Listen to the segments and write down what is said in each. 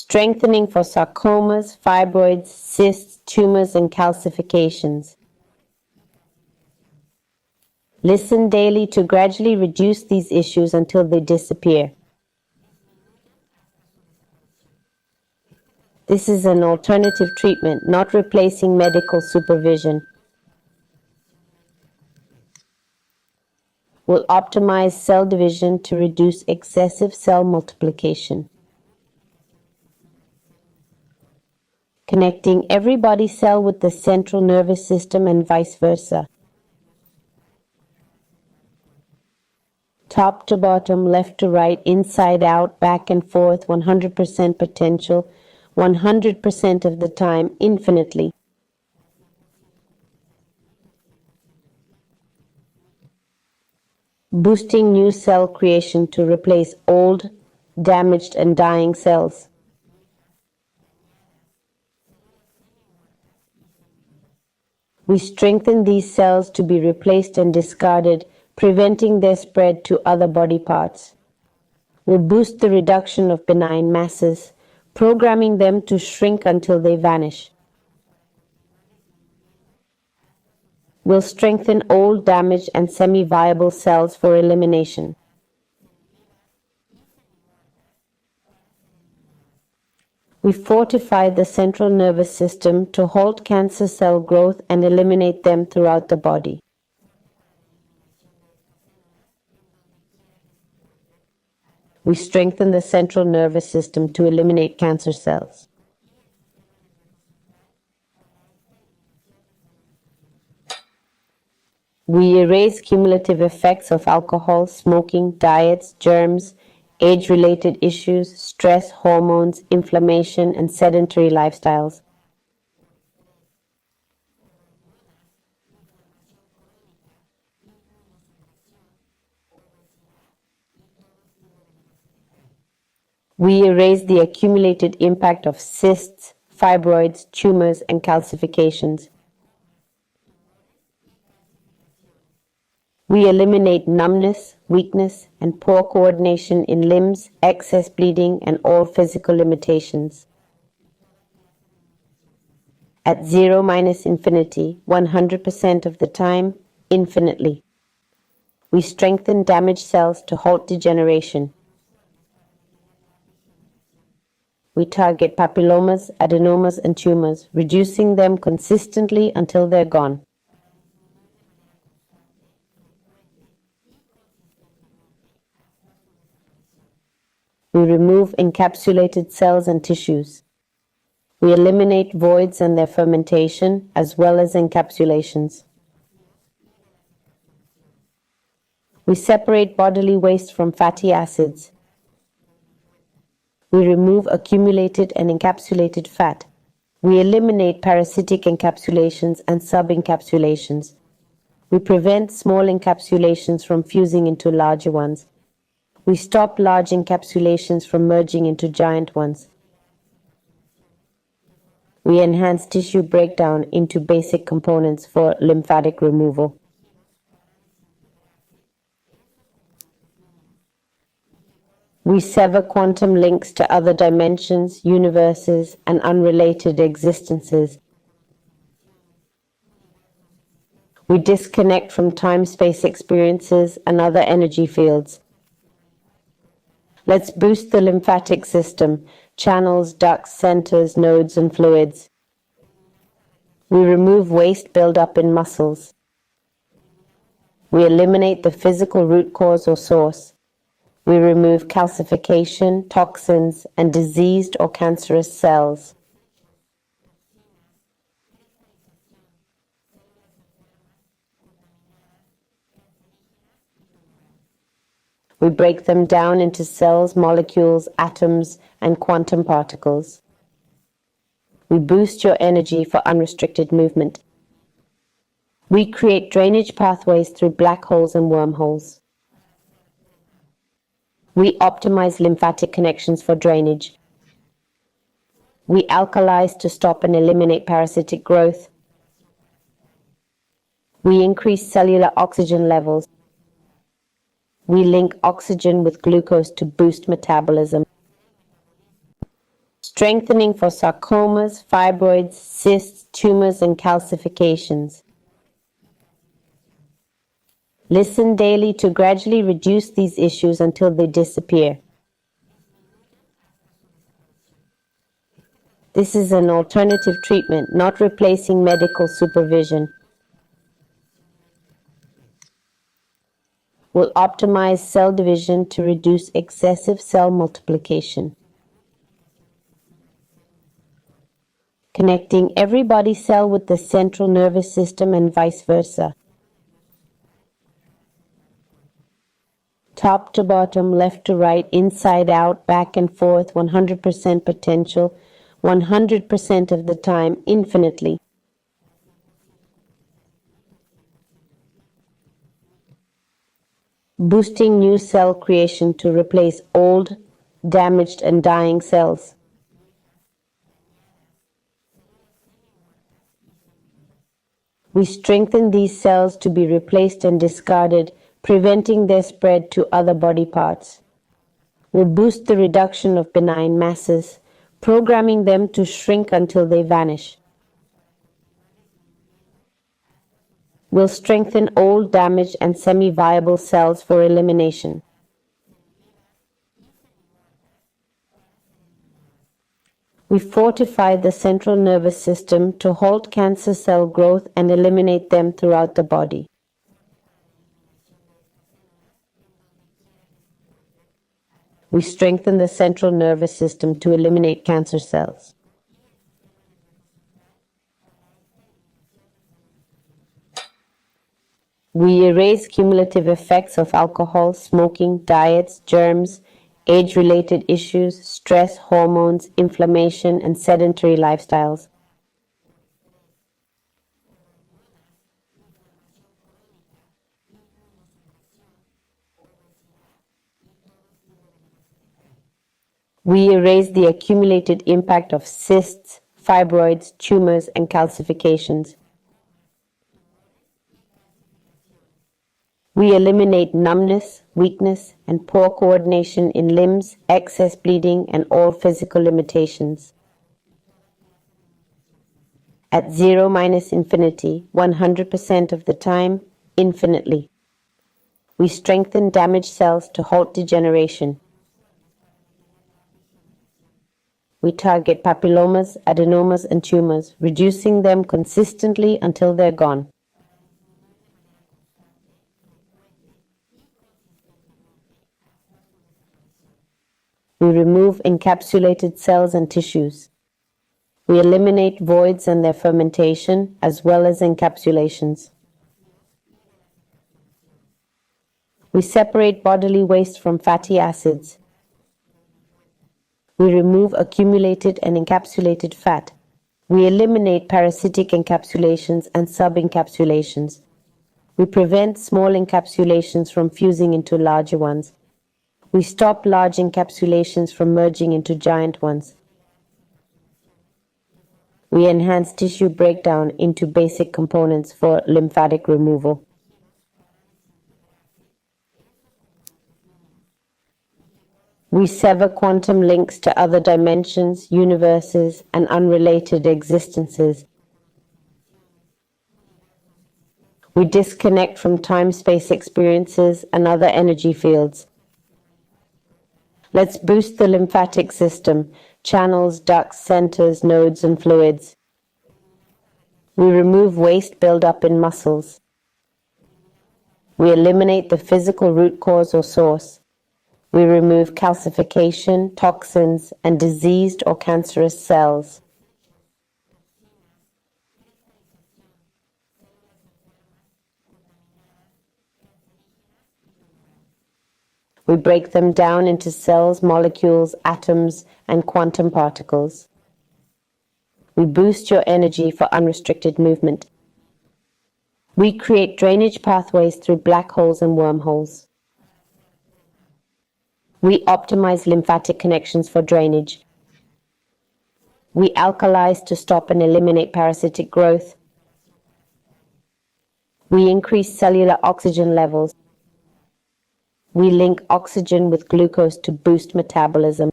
strengthening for sarcomas, fibroids, cysts, tumors, and calcifications. Listen daily to gradually reduce these issues until they disappear. This is an alternative treatment, not replacing medical supervision. Will optimize cell division to reduce excessive cell multiplication. Connecting every body cell with the central nervous system and vice versa. Top to bottom, left to right, inside out, back and forth, 100% potential, 100% of the time, infinitely. Boosting new cell creation to replace old, damaged, and dying cells. We strengthen these cells to be replaced and discarded, preventing their spread to other body parts. We'll boost the reduction of benign masses, programming them to shrink until they vanish. We'll strengthen old, damaged, and semi-viable cells for elimination. We fortify the central nervous system to halt cancer cell growth and eliminate them throughout the body. We strengthen the central nervous system to eliminate cancer cells. We erase cumulative effects of alcohol, smoking, diets, germs, age-related issues, stress, hormones, inflammation, and sedentary lifestyles. We erase the accumulated impact of cysts, fibroids, tumors, and calcifications. We eliminate numbness, weakness, and poor coordination in limbs, excess bleeding, and all physical limitations. At 0 minus infinity, 100% of the time, infinitely. We strengthen damaged cells to halt degeneration. We target papillomas, adenomas, and tumors, reducing them consistently until they're gone. We remove encapsulated cells and tissues. We eliminate voids and their fermentation, as well as encapsulations. We separate bodily waste from fatty acids. We remove accumulated and encapsulated fat. We eliminate parasitic encapsulations and sub-encapsulations. We prevent small encapsulations from fusing into larger ones. We stop large encapsulations from merging into giant ones. We enhance tissue breakdown into basic components for lymphatic removal. We sever quantum links to other dimensions, universes, and unrelated existences. We disconnect from time-space experiences and other energy fields. Let's boost the lymphatic system, channels, ducts, centers, nodes, and fluids. We remove waste buildup in muscles. We eliminate the physical root cause or source. We remove calcification, toxins, and diseased or cancerous cells. We break them down into cells, molecules, atoms, and quantum particles. We boost your energy for unrestricted movement. We create drainage pathways through black holes and wormholes. We optimize lymphatic connections for drainage. We alkalize to stop and eliminate parasitic growth. We increase cellular oxygen levels. We link oxygen with glucose to boost metabolism. strengthening for sarcomas, fibroids, cysts, tumors, and calcifications. Listen daily to gradually reduce these issues until they disappear. This is an alternative treatment, not replacing medical supervision. Will optimize cell division to reduce excessive cell multiplication. Connecting every body cell with the central nervous system and vice versa. Top to bottom, left to right, inside out, back and forth, 100% potential, 100% of the time, infinitely. Boosting new cell creation to replace old, damaged, and dying cells. We strengthen these cells to be replaced and discarded, preventing their spread to other body parts. Will boost the reduction of benign masses, programming them to shrink until they vanish. Will strengthen old, damaged, and semi-viable cells for elimination. We fortify the central nervous system to halt cancer cell growth and eliminate them throughout the body. We strengthen the central nervous system to eliminate cancer cells. We erase cumulative effects of alcohol, smoking, diets, germs, age-related issues, stress, hormones, inflammation, and sedentary lifestyles. We erase the accumulated impact of cysts, fibroids, tumors, and calcifications. We eliminate numbness, weakness, and poor coordination in limbs, excess bleeding, and all physical limitations. At 0 minus infinity, 100% of the time, infinitely. We strengthen damaged cells to halt degeneration. We target papillomas, adenomas, and tumors, reducing them consistently until they're gone. We remove encapsulated cells and tissues. We eliminate voids and their fermentation, as well as encapsulations. We separate bodily waste from fatty acids. We remove accumulated and encapsulated fat. We eliminate parasitic encapsulations and sub-encapsulations. We prevent small encapsulations from fusing into larger ones. We stop large encapsulations from merging into giant ones. We enhance tissue breakdown into basic components for lymphatic removal. We sever quantum links to other dimensions, universes, and unrelated existences. We disconnect from time-space experiences and other energy fields. Let's boost the lymphatic system, channels, ducts, centers, nodes, and fluids. We remove waste buildup in muscles. We eliminate the physical root cause or source. We remove calcification, toxins, and diseased or cancerous cells. We break them down into cells, molecules, atoms, and quantum particles. We boost your energy for unrestricted movement. We create drainage pathways through black holes and wormholes. We optimize lymphatic connections for drainage. We alkalize to stop and eliminate parasitic growth. We increase cellular oxygen levels. We link oxygen with glucose to boost metabolism.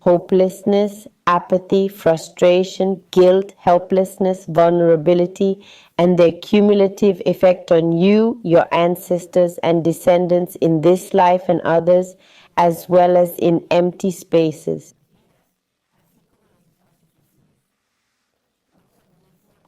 hopelessness, apathy, frustration, guilt, helplessness, vulnerability, and their cumulative effect on you, your ancestors, and descendants in this life and others, as well as in empty spaces.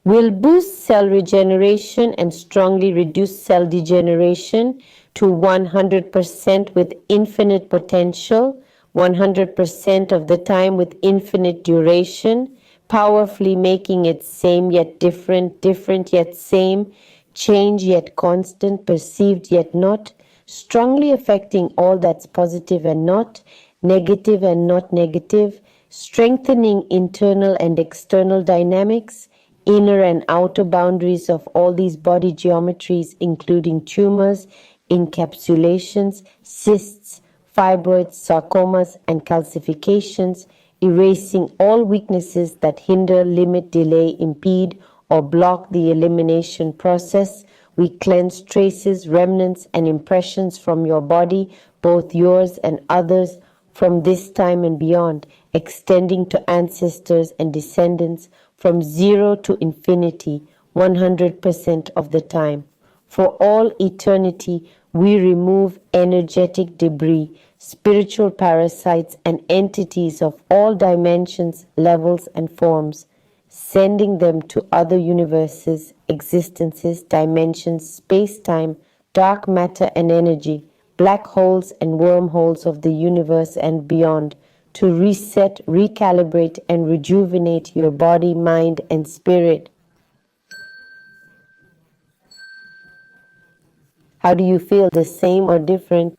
Will boost cell regeneration and strongly reduce cell degeneration to 100% with infinite potential, 100% of the time with infinite duration, powerfully making it same yet different, different yet same, change yet constant, perceived yet not, strongly affecting all that's positive and not, negative and not negative, strengthening internal and external dynamics, inner and outer boundaries of all these body geometries, including tumors, encapsulations, cysts, fibroids, sarcomas, and calcifications, erasing all weaknesses that hinder, limit, delay, impede, or block the elimination process. We cleanse traces, remnants, and impressions from your body, both yours and others, from this time and beyond, extending to ancestors and descendants from zero to infinity, 100% of the time. For all eternity, we remove energetic debris, spiritual parasites, and entities of all dimensions, levels, and forms, sending them to other universes, existences, dimensions, space-time, dark matter and energy, black holes and wormholes of the universe and beyond, to reset, recalibrate, and rejuvenate your body, mind, and spirit. How do you feel? The same or different?